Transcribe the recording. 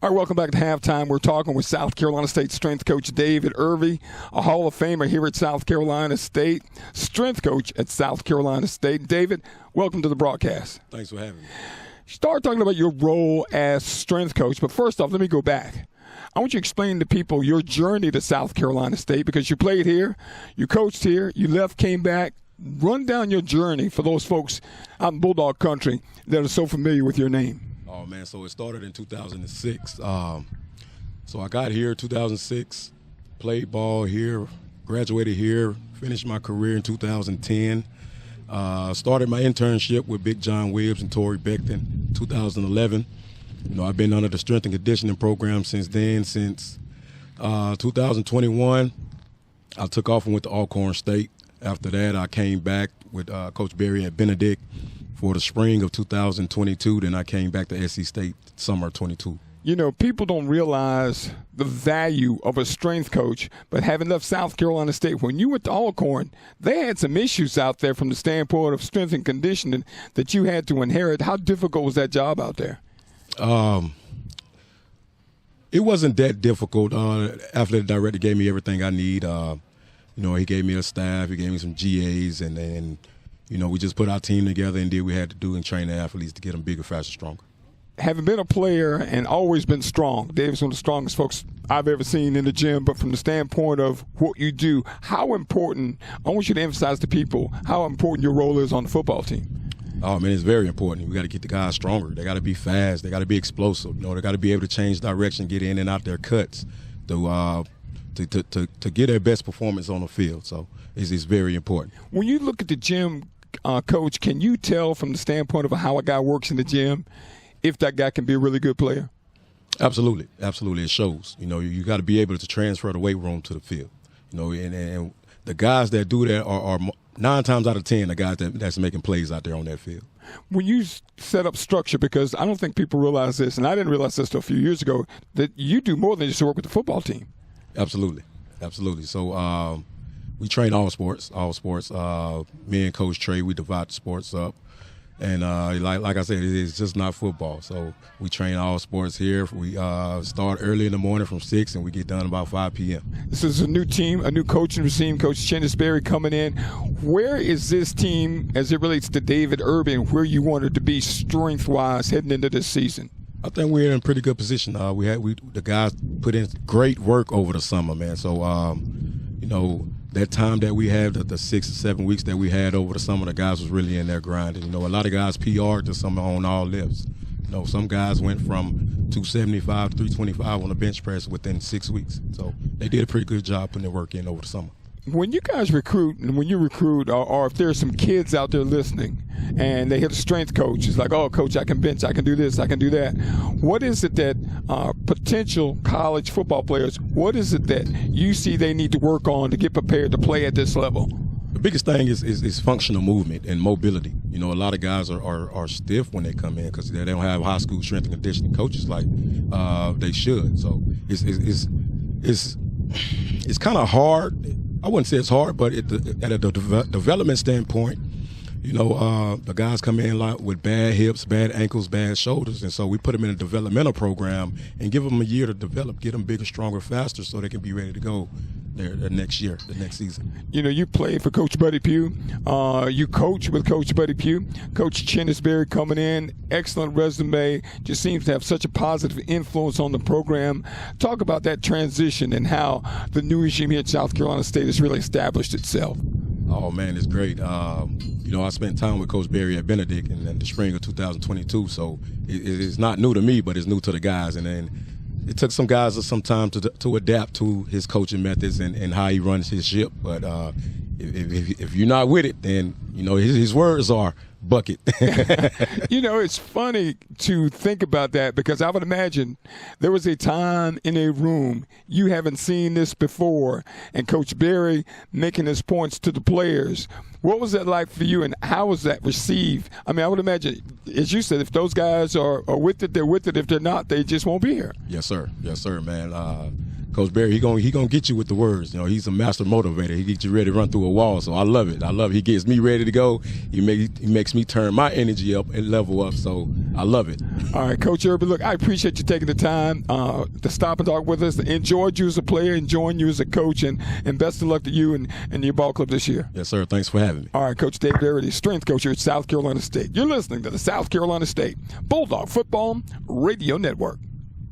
All right, welcome back to Halftime. We're talking with South Carolina State strength coach David Erby, a Hall of Famer here at South Carolina State, strength coach at South Carolina State. David, welcome to the broadcast. Thanks for having me. Start talking about your role as strength coach, but first off, let me go back. I want you to explain to people your journey to South Carolina State because you played here, you coached here, you left, came back. Run down your journey for those folks out in Bulldog Country that are so familiar with your name. Oh, man, so it started in 2006. So I got here in 2006, played ball here, graduated here, finished my career in 2010. Started my internship with Big John Williams and Torrey Beckton in 2011. You know, I've been under the strength and conditioning program since then. Since 2021, I took off and went to Alcorn State. After that, I came back with Coach Barry at Benedict for the spring of 2022. Then I came back to SC State summer 22. You know, people don't realize the value of a strength coach, but having left South Carolina State, when you went to Alcorn, they had some issues out there from the standpoint of strength and conditioning that you had to inherit. How difficult was that job out there? It wasn't that difficult. After the director gave me everything I need, you know, he gave me a staff, he gave me some GAs, and you know, we just put our team together and did what we had to do and train the athletes to get them bigger, faster, stronger. Having been a player and always been strong, David's one of the strongest folks I've ever seen in the gym, but from the standpoint of what you do, how important, I want you to emphasize to people how important your role is on the football team. Oh, man, it's very important. We got to get the guys stronger. They got to be fast. They got to be explosive. You know, they got to be able to change direction, get in and out their cuts to get their best performance on the field. So it's very important. When you look at the gym, Coach, can you tell from the standpoint of how a guy works in the gym if that guy can be a really good player? Absolutely. Absolutely. It shows. You know, you got to be able to transfer the weight room to the field. You know, and the guys that do that are 9 times out of 10 the guys that's making plays out there on that field. When you set up structure, because I don't think people realize this, and I didn't realize this until a few years ago, that you do more than just work with the football team. Absolutely. Absolutely. So we train all sports. Me and Coach Trey, we divide the sports up. And like I said, it's just not football. So we train all sports here. We start early in the morning from 6 and we get done about 5 p.m. This is a new team, a new coaching regime. Coach Chennisberry coming in. Where is this team as it relates to David Erby and where you wanted to be strength-wise heading into this season? I think we're in a pretty good position. The guys put in great work over the summer, man. So, you know, that time that we had, the 6 or 7 weeks that we had over the summer, the guys was really in there grinding. You know, a lot of guys PR'd to some on all lifts. You know, some guys went from 275 to 325 on the bench press within 6 weeks. So they did a pretty good job putting their work in over the summer. When you guys recruit, and when you recruit, or if there's some kids out there listening and they hit a strength coach, it's like, oh, coach, I can bench, I can do this, I can do that. What is it that potential college football players, what is it that you see they need to work on to get prepared to play at this level? The biggest thing is functional movement and mobility. You know, a lot of guys are stiff when they come in because they don't have high school strength and conditioning coaches like they should. So it's kind of hard. I wouldn't say it's hard, but at a development standpoint, you know, the guys come in like with bad hips, bad ankles, bad shoulders, and so we put them in a developmental program and give them a year to develop, get them bigger, stronger, faster, so they can be ready to go the next year, the next season. You know, you played for Coach Buddy Pugh. You coach with Coach Buddy Pugh. Coach Chennisberry coming in, excellent resume, just seems to have such a positive influence on the program. Talk about that transition and how the new regime here at South Carolina State has really established itself. Oh, man, it's great. You know, I spent time with Coach Barry at Benedict in the spring of 2022, so it's not new to me, but it's new to the guys. And then it took some guys some time to adapt to his coaching methods and how he runs his ship. But if you're not with it, then, you know, his words are bucket. You know, it's funny to think about that because I would imagine there was a time in a room you haven't seen this before and Coach Barry making his points to the players. What was that like for you and how was that received? I mean, I would imagine, as you said, if those guys are with it, they're with it. If they're not, they just won't be here. Yes, sir. Yes, sir, man. Coach Barry, he gonna get you with the words. You know, he's a master motivator. He gets you ready to run through a wall. So I love it. He gets me ready to go. He makes me turn my energy up and level up. So I love it. All right, Coach Erby, look, I appreciate you taking the time to stop and talk with us. Enjoyed you as a player, enjoying you as a coach, and best of luck to you and your ball club this year. Yes, sir. Thanks for having me. All right, Coach David Erby, strength coach here at South Carolina State. You're listening to the South Carolina State Bulldog Football Radio Network.